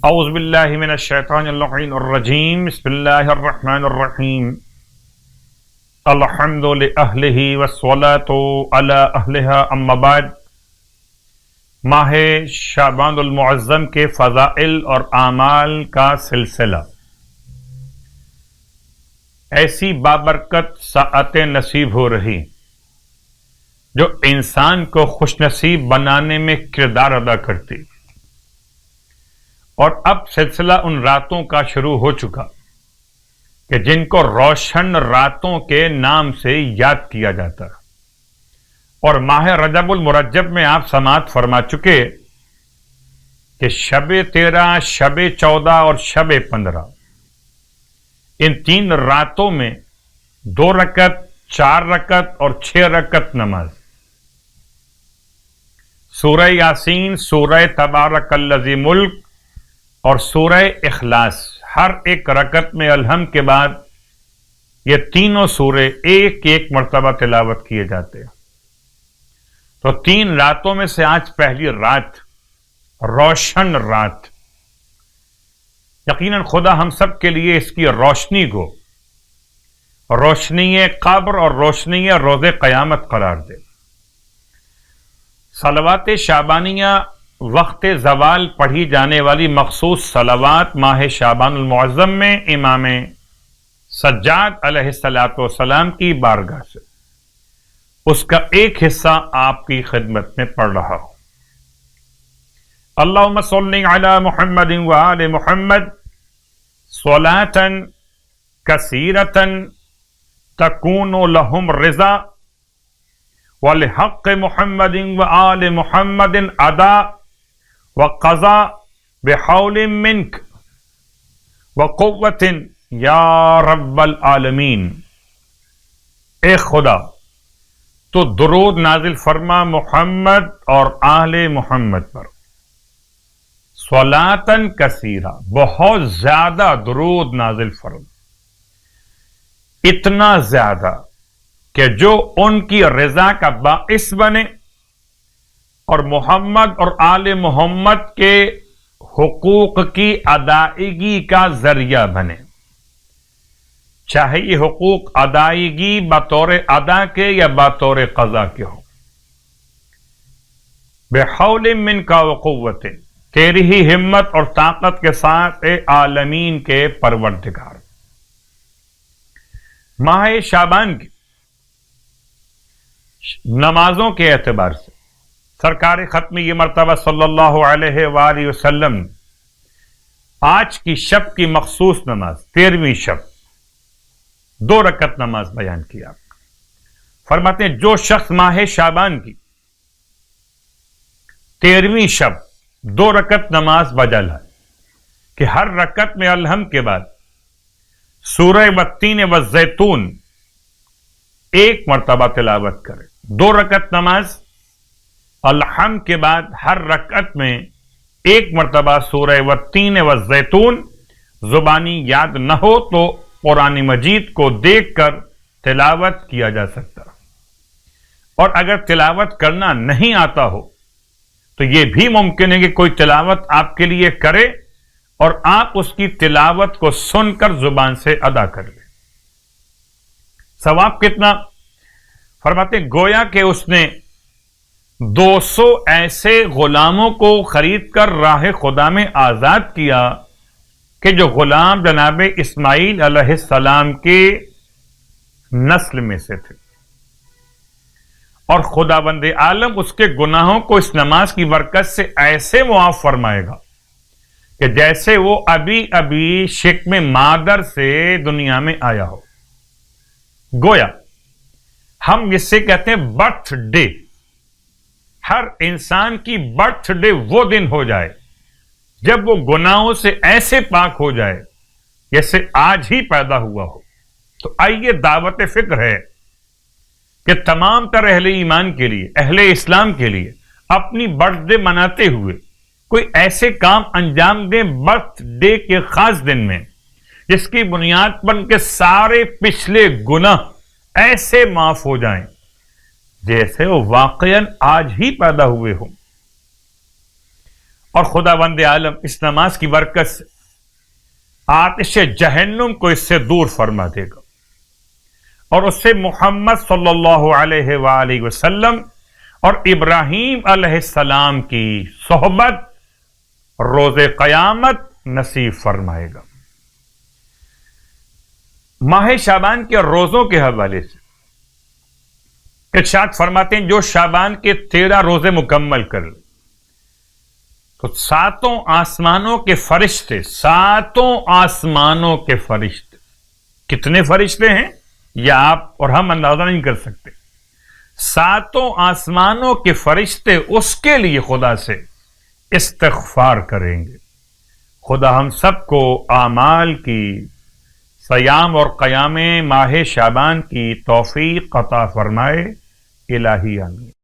اعوذ باللہ من الشیطان اللعین الرجیم بسم اللہ الرحمن الرحیم الحمد لأہلہ والصلاة علی اہلہا اما بعد۔ ماہ شعبان المعظم کے فضائل اور اعمال کا سلسلہ، ایسی بابرکت ساعتیں نصیب ہو رہی جو انسان کو خوش نصیب بنانے میں کردار ادا کرتی، اور اب سلسلہ ان راتوں کا شروع ہو چکا کہ جن کو روشن راتوں کے نام سے یاد کیا جاتا ہے، اور ماہ رجب المرجب میں آپ سماعت فرما چکے کہ شب 13، شب 14 اور شب 15، ان 3 راتوں میں 2 رکعت، 4 رکعت اور 6 رکعت نماز، سورہ یاسین، سورہ تبارک الذی ملک اور سورہ اخلاص، ہر ایک رکعت میں الحمد کے بعد یہ تینوں سورے ایک ایک مرتبہ تلاوت کیے جاتے ہیں۔ تو 3 راتوں میں سے آج پہلی رات، روشن رات، یقیناً خدا ہم سب کے لیے اس کی روشنی کو روشنی قبر اور روشنی روز قیامت قرار دے۔ صلوات شعبانیہ وقت زوال پڑھی جانے والی مخصوص صلوات ماہ شعبان المعظم میں امام سجاد علیہ السلام کی بارگاہ سے اس کا ایک حصہ آپ کی خدمت میں پڑھ رہا ہوں۔ اللہم صلی علی محمد وآل محمد صلاة کثیرة تکون لہم رضا ولحق محمد وآل محمد ادا وقضا بحول منک وقوت یا رب العالمین۔ اے خدا تو درود نازل فرما محمد اور آل محمد پر، صلاۃً کثیرہ، بہت زیادہ درود نازل فرما، اتنا زیادہ کہ جو ان کی رضا کا باعث بنے اور محمد اور آل محمد کے حقوق کی ادائیگی کا ذریعہ بنے، چاہے یہ حقوق ادائیگی بطور ادا کے یا بطور قضا کے ہو۔ بحول منک وقوت، تیری ہی ہمت اور طاقت کے ساتھ اے عالمین کے پروردگار۔ ماہ شعبان کی نمازوں کے اعتبار سے سرکار ختم یہ مرتبہ صلی اللہ علیہ وآلہ وسلم آج کی شب کی مخصوص نماز 13ویں شب 2 رکعت نماز بیان کیا۔ فرماتے ہیں جو شخص ماہ شعبان کی 13ویں شب 2 رکعت نماز بجا لائے کہ ہر رکعت میں الحمد کے بعد سورہ والتین والزیتون ایک مرتبہ تلاوت کرے، 2 رکعت نماز الحمد کے بعد ہر رکعت میں ایک مرتبہ سورہ والتین والزیتون، زبانی یاد نہ ہو تو قرآن مجید کو دیکھ کر تلاوت کیا جا سکتا، اور اگر تلاوت کرنا نہیں آتا ہو تو یہ بھی ممکن ہے کہ کوئی تلاوت آپ کے لیے کرے اور آپ اس کی تلاوت کو سن کر زبان سے ادا کر لیں۔ ثواب کتنا؟ فرماتے گویا کہ اس نے 200 ایسے غلاموں کو خرید کر راہ خدا میں آزاد کیا کہ جو غلام جناب اسماعیل علیہ السلام کے نسل میں سے تھے، اور خداوند عالم اس کے گناہوں کو اس نماز کی برکت سے ایسے معاف فرمائے گا کہ جیسے وہ ابھی ابھی شکم مادر سے دنیا میں آیا ہو۔ گویا ہم اس سے کہتے ہیں برتھ ڈے، ہر انسان کی برتھ ڈے وہ دن ہو جائے جب وہ گناہوں سے ایسے پاک ہو جائے جیسے آج ہی پیدا ہوا ہو۔ تو آئیے دعوت فکر ہے کہ تمام تر اہل ایمان کے لیے، اہل اسلام کے لیے اپنی برتھ ڈے مناتے ہوئے کوئی ایسے کام انجام دیں برتھ ڈے کے خاص دن میں جس کی بنیاد پر ان کے سارے پچھلے گناہ ایسے معاف ہو جائیں جیسے وہ واقعاً آج ہی پیدا ہوئے ہوں۔ اور خداوند عالم اس نماز کی برکت سے آتش جہنم کو اس سے دور فرما دے گا، اور اس سے محمد صلی اللہ علیہ وآلہ وسلم اور ابراہیم علیہ السلام کی صحبت روز قیامت نصیب فرمائے گا۔ ماہ شعبان کے روزوں کے حوالے سے ارشاد فرماتے ہیں جو شعبان کے 13 روزے مکمل کر لے تو 7 آسمانوں کے فرشتے، 7 آسمانوں کے فرشتے، کتنے فرشتے ہیں یہ آپ اور ہم اندازہ نہیں کر سکتے، 7 آسمانوں کے فرشتے اس کے لیے خدا سے استغفار کریں گے۔ خدا ہم سب کو اعمال کی، صیام اور قیام ماہ شعبان کی توفیق عطا فرمائے، الہی آمین۔